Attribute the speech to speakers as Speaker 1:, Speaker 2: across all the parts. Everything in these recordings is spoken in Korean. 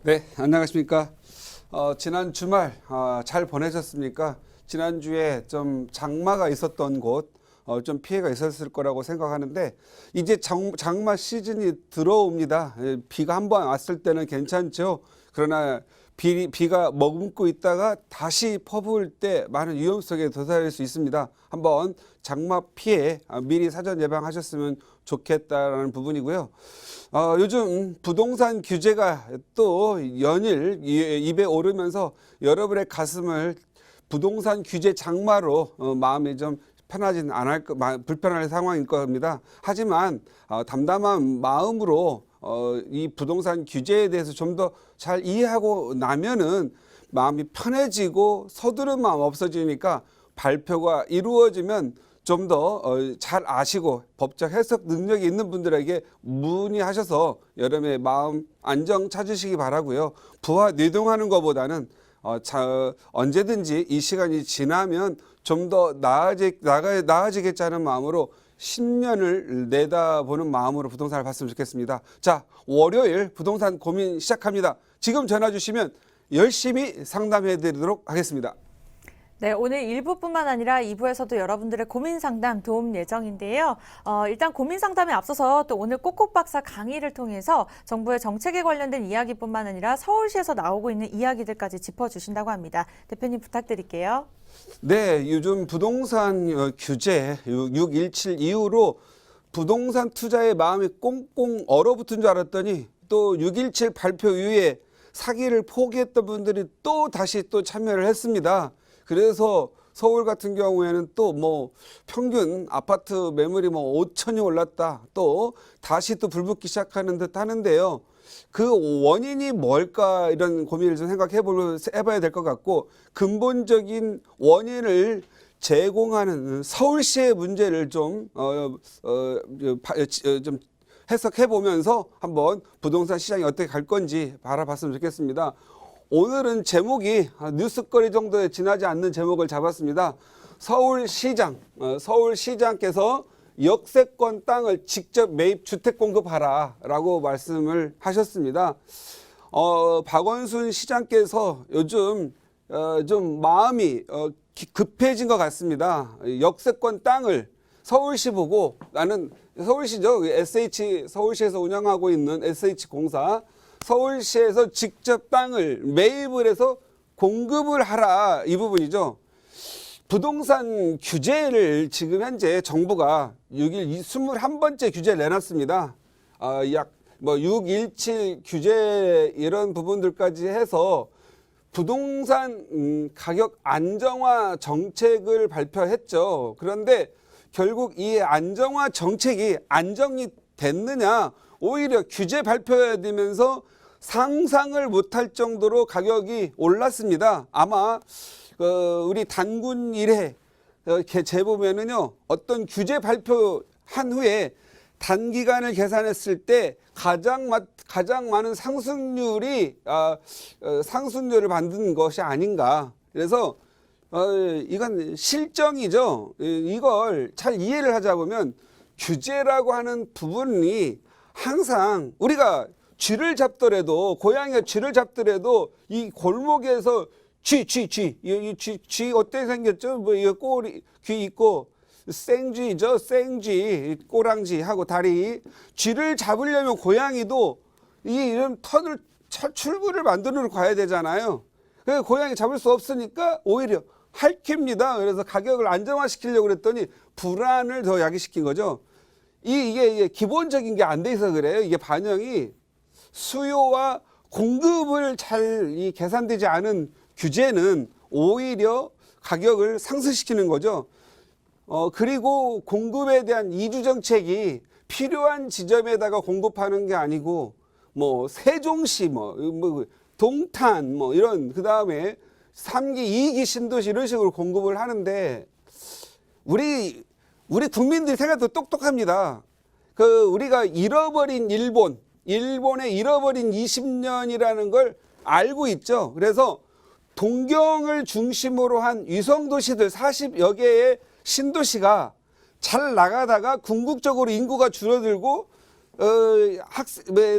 Speaker 1: 네, 안녕하십니까. 지난 주말 잘 보내셨습니까? 지난주에 좀 장마가 있었던 곳, 좀 피해가 있었을 거라고 생각하는데 이제 장마 시즌이 들어옵니다. 비가 한번 왔을 때는 괜찮죠. 그러나 비가 머금고 있다가 다시 퍼부을 때 많은 위험성에 도달할 수 있습니다. 한번 장마 피해 미리 사전 예방하셨으면 좋겠다라는 부분이고요. 요즘 부동산 규제가 또 연일 입에 오르면서 여러분의 가슴을 부동산 규제 장마로 마음이 좀 편하진 않을 불편할 상황일 겁니다. 하지만 담담한 마음으로 이 부동산 규제에 대해서 좀 더 잘 이해하고 나면은 마음이 편해지고 서두른 마음 없어지니까 발표가 이루어지면 좀 더 잘 아시고 법적 해석 능력이 있는 분들에게 문의하셔서 여러분의 마음 안정 찾으시기 바라고요. 부하 뇌동하는 것보다는 언제든지 이 시간이 지나면 좀 더 나아지겠지 하는 마음으로 10년을 내다보는 마음으로 부동산을 봤으면 좋겠습니다. 자, 월요일 부동산 고민 시작합니다. 지금 전화 주시면 열심히 상담해 드리도록 하겠습니다.
Speaker 2: 네, 오늘 1부뿐만 아니라 2부에서도 여러분들의 고민 상담 도움 예정인데요. 일단 고민 상담에 앞서서 또 오늘 꼭꼭 박사 강의를 통해서 정부의 정책에 관련된 이야기뿐만 아니라 서울시에서 나오고 있는 이야기들까지 짚어주신다고 합니다. 대표님 부탁드릴게요.
Speaker 1: 네, 요즘 부동산 규제 6.17 이후로 부동산 투자에 마음이 꽁꽁 얼어붙은 줄 알았더니 또 6.17 발표 이후에 사기를 포기했던 분들이 또 다시 또 참여를 했습니다. 그래서 서울 같은 경우에는 또 뭐 평균 아파트 매물이 뭐 5천이 올랐다. 또 다시 또 불붙기 시작하는 듯 하는데요. 그 원인이 뭘까 이런 고민을 좀 해봐야 될 것 같고 근본적인 원인을 제공하는 서울시의 문제를 좀 해석해 보면서 한번 부동산 시장이 어떻게 갈 건지 바라봤으면 좋겠습니다. 오늘은 제목이 뉴스거리 정도에 지나지 않는 제목을 잡았습니다. 서울시장께서 역세권 땅을 직접 매입 주택 공급하라 라고 말씀을 하셨습니다. 박원순 시장께서 요즘 좀 마음이 급해진 것 같습니다. 역세권 땅을 서울시 보고 나는 서울시죠. 서울시에서 운영하고 있는 SH공사 서울시에서 직접 땅을 매입을 해서 공급을 하라 이 부분이죠. 부동산 규제를 지금 현재 정부가 21번째 규제를 내놨습니다. 약 6.17 규제 이런 부분들까지 해서 부동산 가격 안정화 정책을 발표했죠. 그런데 결국 이 안정화 정책이 안정이 됐느냐, 오히려 규제 발표되면서 상상을 못할 정도로 가격이 올랐습니다. 아마 우리 단군 일해 재보면은요 어떤 규제 발표한 후에 단기간을 계산했을 때 가장 많은 상승률을 만든 것이 아닌가. 그래서 이건 실정이죠. 이걸 잘 이해를 하자 보면 규제라고 하는 부분이 항상 우리가 쥐를 잡더라도 고양이가 쥐를 잡더라도 이 골목에서 쥐 어떻게 생겼죠? 뭐 이거 꼬리 귀 있고 생쥐죠, 생쥐 꼬랑쥐 하고 다리. 쥐를 잡으려면 고양이도 이런 턴을 출구를 만들어 가야 되잖아요. 그래서 고양이 잡을 수 없으니까 오히려 핥힙니다. 그래서 가격을 안정화시키려고 그랬더니 불안을 더 야기시킨 거죠. 이게 기본적인 게 안 돼 있어 그래요. 이게 반영이 수요와 공급을 잘 계산되지 않은 규제는 오히려 가격을 상승시키는 거죠. 그리고 공급에 대한 이주 정책이 필요한 지점에다가 공급하는 게 아니고 뭐 세종시 동탄 이런 그다음에 3기, 2기 신도시 이런 식으로 공급을 하는데 우리 국민들이 생각도 똑똑합니다. 우리가 잃어버린 일본의 잃어버린 20년이라는 걸 알고 있죠. 그래서 동경을 중심으로 한 위성도시들 40여 개의 신도시가 잘 나가다가 궁극적으로 인구가 줄어들고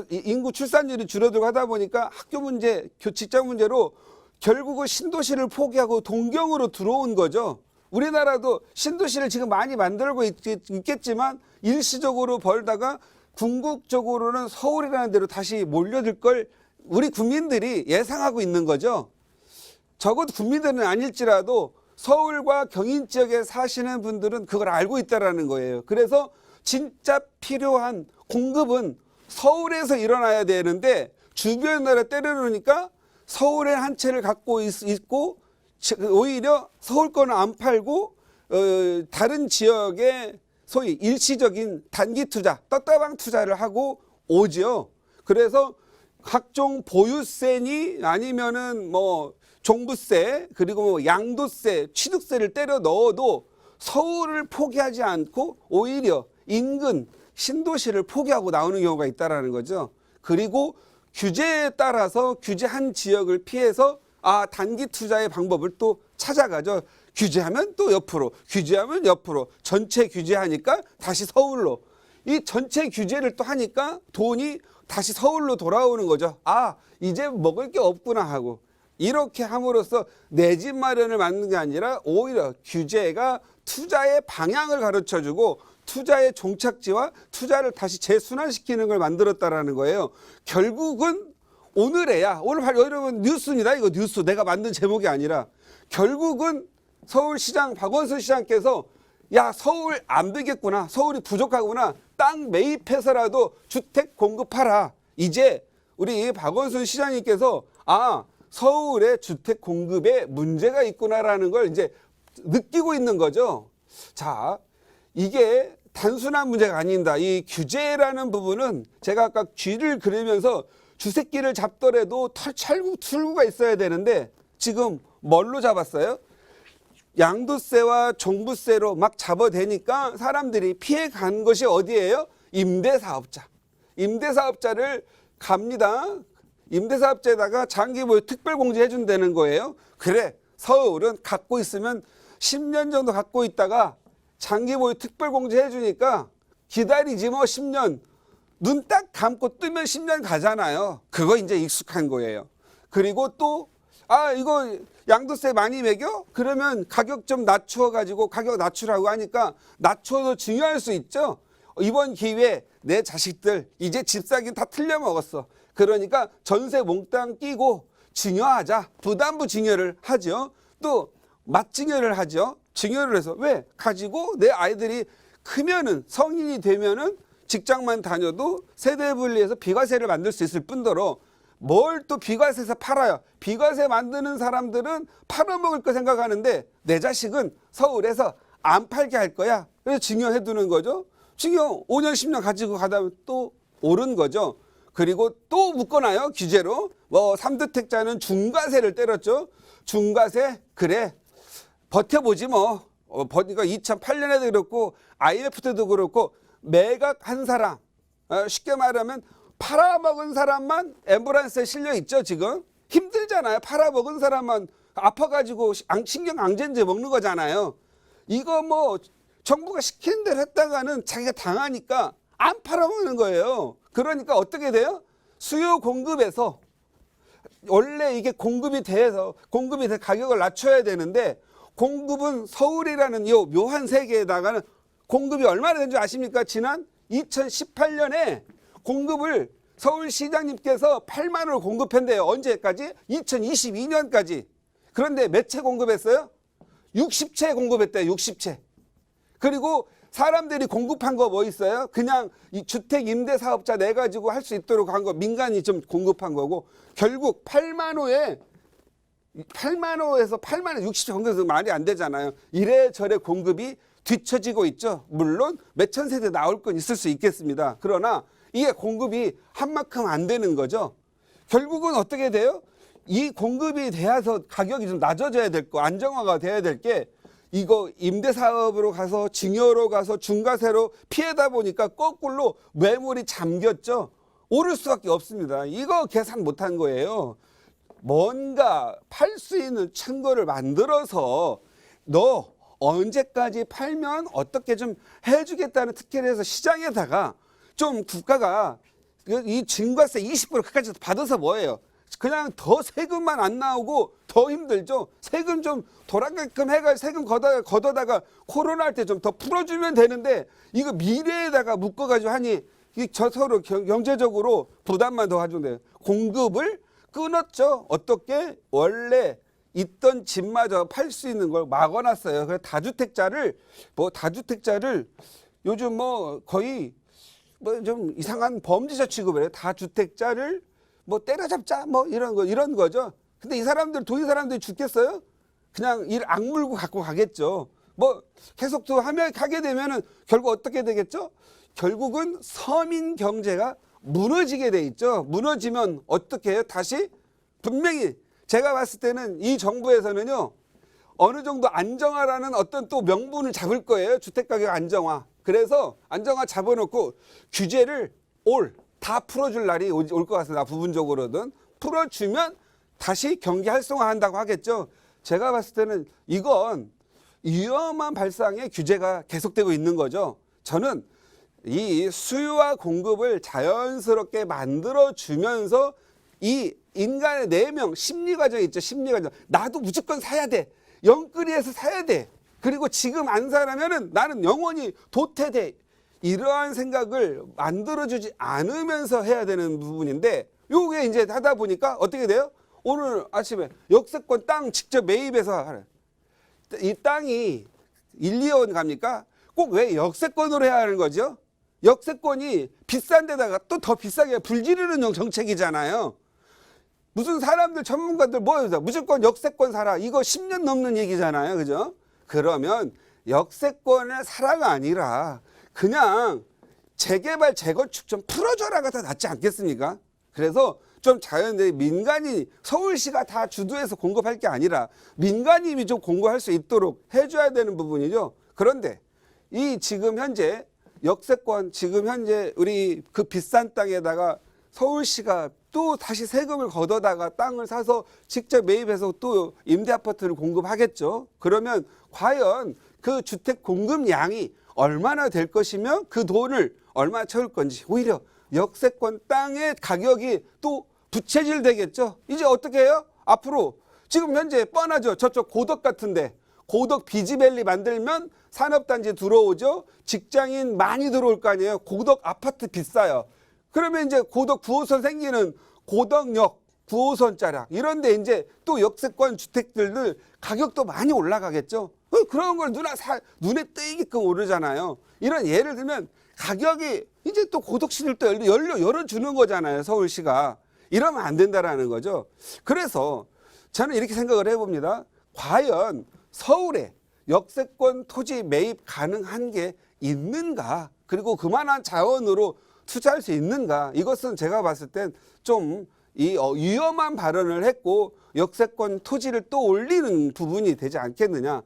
Speaker 1: 인구 출산율이 줄어들고 하다 보니까 학교 문제, 직장 문제로 결국은 신도시를 포기하고 동경으로 들어온 거죠. 우리나라도 신도시를 지금 많이 만들고 있겠지만 일시적으로 벌다가 궁극적으로는 서울이라는 데로 다시 몰려들 걸 우리 국민들이 예상하고 있는 거죠. 적어도 국민들은 아닐지라도 서울과 경인 지역에 사시는 분들은 그걸 알고 있다라는 거예요. 그래서 진짜 필요한 공급은 서울에서 일어나야 되는데 주변 나라 때려놓으니까 서울에 한 채를 갖고 있고 오히려 서울 거는 안 팔고 다른 지역에 소위 일시적인 단기 투자, 떴다방 투자를 하고 오죠. 그래서 각종 보유세니 아니면은 뭐 종부세 그리고 뭐 양도세, 취득세를 때려 넣어도 서울을 포기하지 않고 오히려 인근 신도시를 포기하고 나오는 경우가 있다라는 거죠. 그리고 규제에 따라서 규제한 지역을 피해서 단기 투자의 방법을 또 찾아가죠. 규제하면 또 옆으로, 규제하면 옆으로, 전체 규제하니까 다시 서울로. 이 전체 규제를 또 하니까 돈이 다시 서울로 돌아오는 거죠. 이제 먹을 게 없구나 하고. 이렇게 함으로써 내 집 마련을 막는 게 아니라 오히려 규제가 투자의 방향을 가르쳐주고 투자의 종착지와 투자를 다시 재순환시키는 걸 만들었다라는 거예요. 결국은 오늘에야, 오늘 여러분 뉴스입니다. 이거 뉴스 내가 만든 제목이 아니라 결국은 서울시장 박원순 시장께서 서울 안 되겠구나, 서울이 부족하구나, 땅 매입해서라도 주택 공급하라. 이제 우리 박원순 시장님께서 서울의 주택 공급에 문제가 있구나라는 걸 이제 느끼고 있는 거죠. 자, 이게 단순한 문제가 아닙니다. 이 규제라는 부분은 제가 아까 쥐를 그리면서 주새끼를 잡더라도 철구가 있어야 되는데 지금 뭘로 잡았어요? 양도세와 종부세로 막 잡아대니까 사람들이 피해간 것이 어디예요? 임대사업자. 임대사업자를 갑니다. 임대사업자에다가 장기보유 특별공제 해준다는 거예요. 그래, 서울은 갖고 있으면 10년 정도 갖고 있다가 장기보유 특별공제 해주니까 기다리지 뭐 10년. 눈 딱 감고 뜨면 10년 가잖아요. 그거 이제 익숙한 거예요. 그리고 또 이거 양도세 많이 매겨? 그러면 가격 좀 낮춰가지고 가격 낮추라고 하니까 낮춰도 증여할 수 있죠. 이번 기회에 내 자식들 이제 집 사긴 다 틀려먹었어. 그러니까 전세 몽땅 끼고 증여하자. 부담부 증여를 하죠. 또 맞증여를 하죠. 증여를 해서 왜? 가지고 내 아이들이 크면은 성인이 되면은 직장만 다녀도 세대 분리해서 비과세를 만들 수 있을 뿐더러 뭘 또 비과세에서 팔아요. 비과세 만드는 사람들은 팔아먹을 거 생각하는데 내 자식은 서울에서 안 팔게 할 거야. 그래서 증여해 두는 거죠. 증여 5년 10년 가지고 가다 보면 또 오른 거죠. 그리고 또 묶어놔요. 규제로. 3주택자는 중과세를 때렸죠. 중과세 그래 버텨보지 뭐. 그러니까 2008년에도 그렇고 IMF 때도 그렇고 매각한 사람, 쉽게 말하면 팔아먹은 사람만 앰뷸런스에 실려 있죠. 지금 힘들잖아요. 팔아먹은 사람만 아파가지고 신경항zen제 먹는 거잖아요. 이거 뭐 정부가 시키는 대로 했다가는 자기가 당하니까 안 팔아먹는 거예요. 그러니까 어떻게 돼요? 수요 공급에서 원래 이게 공급이 돼서 가격을 낮춰야 되는데 공급은 서울이라는 이 묘한 세계에다가는 공급이 얼마나 된 줄 아십니까? 지난 2018년에 공급을 서울시장님께서 8만 원을 공급했는데요. 언제까지? 2022년까지. 그런데 몇 채 공급했어요? 60채 공급했대요. 60채. 그리고 사람들이 공급한 거 뭐 있어요? 그냥 이 주택 임대 사업자 내 가지고 할 수 있도록 한 거 민간이 좀 공급한 거고 결국 8만 호에서 8만 원 60채 공급해서 말이 안 되잖아요. 이래저래 공급이 뒤처지고 있죠. 물론 몇천 세대 나올 건 있을 수 있겠습니다. 그러나 이게 공급이 한 만큼 안 되는 거죠. 결국은 어떻게 돼요? 이 공급이 돼서 가격이 좀 낮아져야 될 거, 안정화가 돼야 될 게 이거 임대사업으로 가서 증여로 가서 중과세로 피해다 보니까 거꾸로 매물이 잠겼죠. 오를 수밖에 없습니다. 이거 계산 못한 거예요. 뭔가 팔 수 있는 증거를 만들어서 너 언제까지 팔면 어떻게 좀 해주겠다는 특혜를 해서 시장에다가 좀 국가가 이 증과세 20%까지 받아서 뭐예요? 그냥 더 세금만 안 나오고 더 힘들죠. 세금 좀 돌아가게끔 해가 세금 걷어다가 코로나 할 때 좀 더 풀어주면 되는데 이거 미래에다가 묶어가지고 하니 저 서로 경제적으로 부담만 더 하중돼요. 공급을 끊었죠. 어떻게? 원래 있던 집마저 팔 수 있는 걸 막아놨어요. 그래서 다주택자를 요즘 뭐 거의 뭐 좀 이상한 범죄자 취급을 해요. 다주택자를 뭐 때려잡자 뭐 이런 거죠. 근데 이 사람들 도시 사람들이 죽겠어요? 그냥 일 악물고 갖고 가겠죠. 뭐 계속 또 하게 되면은 결국 어떻게 되겠죠? 결국은 서민 경제가 무너지게 돼 있죠. 무너지면 어떻게 해요? 다시 분명히 제가 봤을 때는 이 정부에서는요, 어느 정도 안정화라는 어떤 또 명분을 잡을 거예요. 주택가격 안정화. 그래서 안정화 잡아놓고 규제를 다 풀어줄 날이 올 것 같습니다. 부분적으로든 풀어주면 다시 경기 활성화한다고 하겠죠. 제가 봤을 때는 이건 위험한 발상의 규제가 계속되고 있는 거죠. 저는 이 수요와 공급을 자연스럽게 만들어주면서 이 인간의 내면 심리 과정이 있죠. 심리 과정. 나도 무조건 사야 돼. 영끌이에서 사야 돼. 그리고 지금 안 사려면은 나는 영원히 도태돼. 이러한 생각을 만들어주지 않으면서 해야 되는 부분인데, 요게 이제 하다 보니까 어떻게 돼요? 오늘 아침에 역세권 땅 직접 매입해서 하래. 이 땅이 1, 2원 갑니까? 꼭 왜 역세권으로 해야 하는 거죠? 역세권이 비싼 데다가 또 더 비싸게 불지르는 정책이잖아요. 무슨 사람들 전문가들 뭐예요? 무조건 역세권 사라. 이거 10년 넘는 얘기잖아요. 그죠? 그러면 역세권을 사라가 아니라 그냥 재개발, 재건축 좀 풀어줘라가 더 낫지 않겠습니까? 그래서 좀 자연스레 민간이 서울시가 다 주도해서 공급할 게 아니라 민간인이 좀 공급할 수 있도록 해줘야 되는 부분이죠. 그런데 이 지금 현재 역세권 지금 현재 우리 그 비싼 땅에다가 서울시가 또 다시 세금을 걷어다가 땅을 사서 직접 매입해서 또 임대 아파트를 공급하겠죠. 그러면 과연 그 주택 공급량이 얼마나 될 것이며 그 돈을 얼마나 채울 건지, 오히려 역세권 땅의 가격이 또 부채질 되겠죠. 이제 어떻게 해요? 앞으로 지금 현재 뻔하죠. 저쪽 고덕 같은데 고덕 비지밸리 만들면 산업단지 들어오죠. 직장인 많이 들어올 거 아니에요. 고덕 아파트 비싸요. 그러면 이제 고덕 9호선 생기는 고덕역 9호선 자락 이런데 이제 또 역세권 주택들들 가격도 많이 올라가겠죠. 그런 걸 눈에 띄게끔 오르잖아요. 이런 예를 들면 가격이 이제 또 고덕시를 또 열어주는 거잖아요. 서울시가. 이러면 안 된다라는 거죠. 그래서 저는 이렇게 생각을 해봅니다. 과연 서울에 역세권 토지 매입 가능한 게 있는가? 그리고 그만한 자원으로 투자할 수 있는가? 이것은 제가 봤을 땐 좀 위험한 발언을 했고 역세권 토지를 또 올리는 부분이 되지 않겠느냐.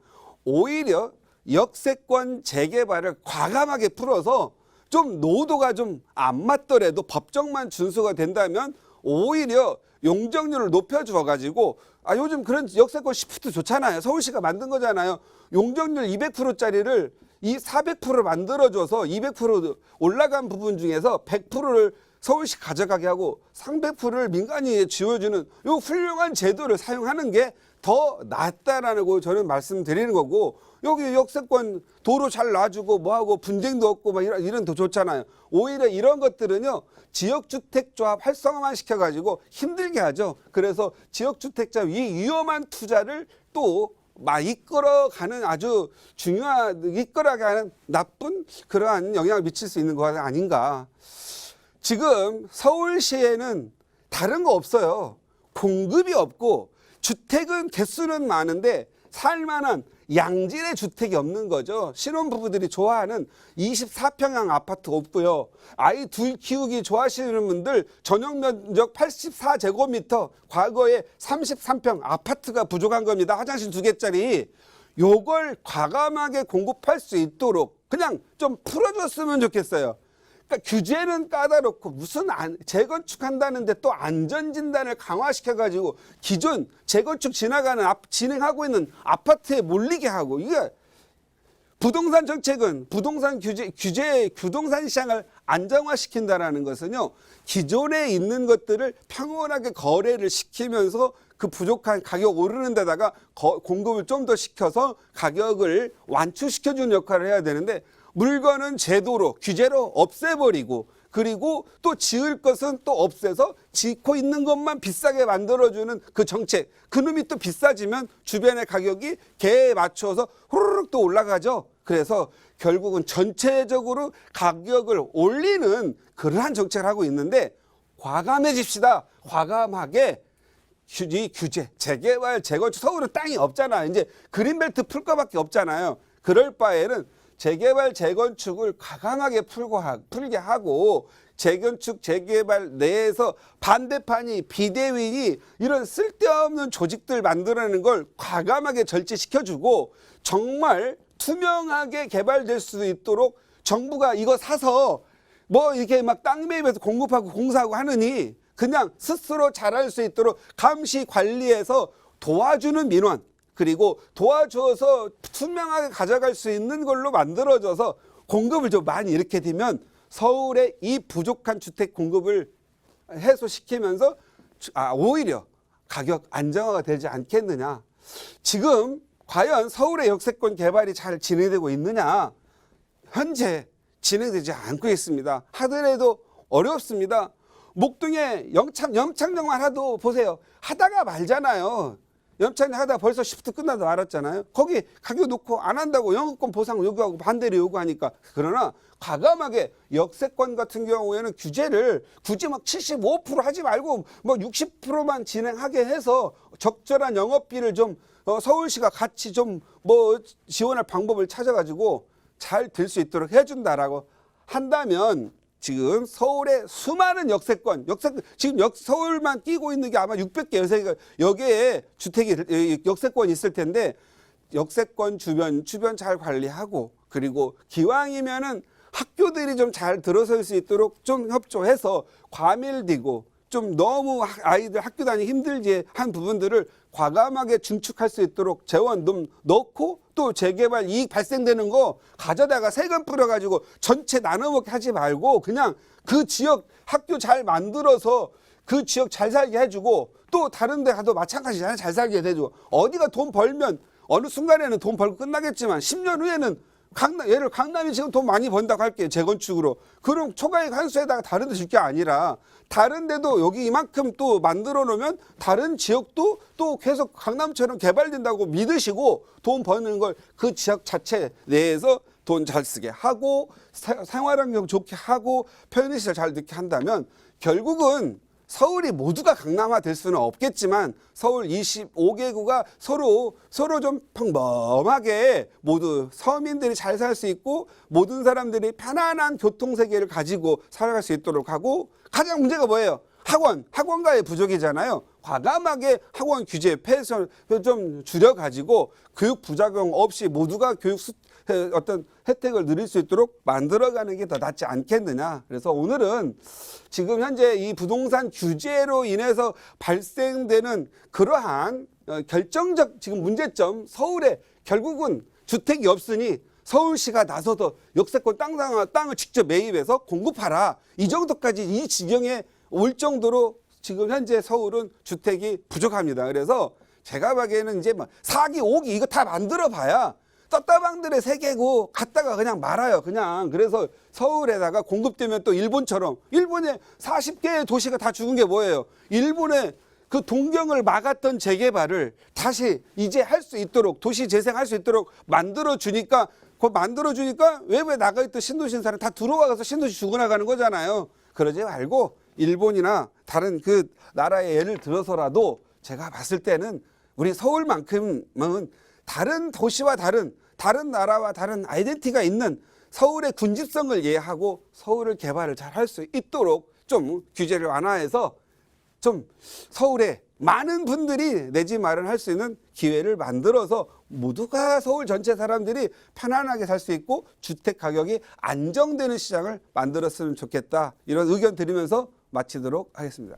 Speaker 1: 오히려 역세권 재개발을 과감하게 풀어서 좀 노도가 좀 안 맞더라도 법정만 준수가 된다면 오히려 용적률을 높여주어가지고 요즘 그런 역세권 시프트 좋잖아요. 서울시가 만든 거잖아요. 용적률 200%짜리를 이 400% 만들어줘서 200% 올라간 부분 중에서 100%를 서울시 가져가게 하고 300%를 민간이 지어주는 이 훌륭한 제도를 사용하는 게 더 낫다라고 저는 말씀드리는 거고, 여기 역세권 도로 잘 놔주고 뭐하고 분쟁도 없고 막 이런 더 좋잖아요. 오히려 이런 것들은요 지역주택조합 활성화만 시켜가지고 힘들게 하죠. 그래서 지역주택자 위험한 투자를 또 이끌어가는 아주 이끌어가게 하는 나쁜 그러한 영향을 미칠 수 있는 거 아닌가. 지금 서울시에는 다른 거 없어요. 공급이 없고 주택은 개수는 많은데 살만한 양질의 주택이 없는 거죠. 신혼부부들이 좋아하는 24평형 아파트 없고요. 아이 둘 키우기 좋아하시는 분들 전용 면적 84제곱미터, 과거에 33평 아파트가 부족한 겁니다. 화장실 2개짜리. 요걸 과감하게 공급할 수 있도록 그냥 좀 풀어줬으면 좋겠어요. 그러니까 규제는 까다롭고 무슨 재건축한다는데 또 안전진단을 강화시켜가지고 기존 재건축 진행하고 있는 아파트에 몰리게 하고, 이게 부동산 정책은 부동산 부동산 시장을 안정화시킨다라는 것은요, 기존에 있는 것들을 평온하게 거래를 시키면서 그 부족한 가격 오르는 데다가 공급을 좀 더 시켜서 가격을 완충시켜주는 역할을 해야 되는데, 물건은 제도로 규제로 없애버리고, 그리고 또 지을 것은 또 없애서 짓고 있는 것만 비싸게 만들어주는 그 정책, 그놈이 또 비싸지면 주변의 가격이 개에 맞춰서 후루룩 또 올라가죠. 그래서 결국은 전체적으로 가격을 올리는 그러한 정책을 하고 있는데, 과감해집시다. 과감하게 이 규제, 재개발, 재건축, 서울은 땅이 없잖아. 이제 그린벨트 풀 거밖에 없잖아요. 그럴 바에는 재개발, 재건축을 과감하게 풀게 하고, 재건축, 재개발 내에서 반대판이, 비대위니 이런 쓸데없는 조직들 만들어내는 걸 과감하게 절제시켜주고, 정말 투명하게 개발될 수 있도록 정부가 이거 사서 뭐 이렇게 막 땅 매입해서 공급하고 공사하고 하느니 그냥 스스로 잘할 수 있도록 감시 관리해서 도와주는 민원, 그리고 도와줘서 투명하게 가져갈 수 있는 걸로 만들어져서 공급을 좀 많이 이렇게 되면 서울의 이 부족한 주택 공급을 해소시키면서 오히려 가격 안정화가 되지 않겠느냐. 지금 과연 서울의 역세권 개발이 잘 진행되고 있느냐? 현재 진행되지 않고 있습니다. 하더라도 어렵습니다. 목동에 염창역만 하도 보세요. 하다가 말잖아요. 염창역 하다 벌써 시프트 끝나도 말았잖아요. 거기 가격 놓고 안 한다고 영업권 보상 요구하고 반대로 요구하니까. 그러나 과감하게 역세권 같은 경우에는 규제를 굳이 막 75% 하지 말고 뭐 60%만 진행하게 해서 적절한 영업비를 좀 서울시가 같이 좀 뭐 지원할 방법을 찾아가지고 잘 될 수 있도록 해준다라고 한다면, 지금 서울의 수많은 역세권 지금 서울만 끼고 있는 게 아마 600개 여기에 주택이 역세권이 있을 텐데, 역세권 주변 잘 관리하고, 그리고 기왕이면은 학교들이 좀 잘 들어설 수 있도록 좀 협조해서 과밀되고 좀 너무 아이들 학교 다니기 힘들게 한 부분들을 과감하게 증축할 수 있도록 재원 좀 넣고, 또 재개발 이익 발생되는 거 가져다가 세금 뿌려가지고 전체 나눠먹게 하지 말고 그냥 그 지역 학교 잘 만들어서 그 지역 잘 살게 해주고, 또 다른 데 가도 마찬가지잖아요. 잘 살게 해주고, 어디가 돈 벌면 어느 순간에는 돈 벌고 끝나겠지만 10년 후에는 예를 강남이 지금 돈 많이 번다고 할게요. 재건축으로. 그럼 초과이익 환수에다가 다른 데 줄 게 아니라 다른 데도 여기 이만큼 또 만들어 놓으면 다른 지역도 또 계속 강남처럼 개발된다고 믿으시고 돈 버는 걸 그 지역 자체 내에서 돈 잘 쓰게 하고 생활환경 좋게 하고 편의시설 잘 넣게 한다면, 결국은 서울이 모두가 강남화 될 수는 없겠지만 서울 25개구가 서로 좀 평범하게 모두 서민들이 잘 살 수 있고 모든 사람들이 편안한 교통세계를 가지고 살아갈 수 있도록 하고, 가장 문제가 뭐예요? 학원가의 부족이잖아요. 과감하게 학원 규제 폐쇄 좀 줄여가지고 교육 부작용 없이 모두가 어떤 혜택을 누릴 수 있도록 만들어가는 게 더 낫지 않겠느냐. 그래서 오늘은 지금 현재 이 부동산 규제로 인해서 발생되는 그러한 결정적 지금 문제점, 서울에 결국은 주택이 없으니 서울시가 나서서 역세권 땅을 직접 매입해서 공급하라, 이 정도까지 이 지경에 올 정도로 지금 현재 서울은 주택이 부족합니다. 그래서 제가 보기에는 이제 4기, 5기 이거 다 만들어 봐야 떴다방들의 세계고 갔다가 그냥 말아요. 그냥. 그래서 서울에다가 공급되면 또 일본처럼, 일본에 40개의 도시가 다 죽은 게 뭐예요? 일본의 그 동경을 막았던 재개발을 다시 이제 할 수 있도록, 도시 재생할 수 있도록 만들어주니까, 외부에 나가있던 신도시 사람 다 들어와서 신도시 죽어나가는 거잖아요. 그러지 말고 일본이나 다른 그 나라의 예를 들어서라도 제가 봤을 때는 우리 서울만큼은 다른 도시와 다른 나라와 다른 아이덴티티가 있는 서울의 군집성을 이해하고 서울을 개발을 잘 할 수 있도록 좀 규제를 완화해서 좀 서울에 많은 분들이 내 집 마련할 수 있는 기회를 만들어서 모두가 서울 전체 사람들이 편안하게 살 수 있고 주택 가격이 안정되는 시장을 만들었으면 좋겠다, 이런 의견 드리면서 마치도록 하겠습니다.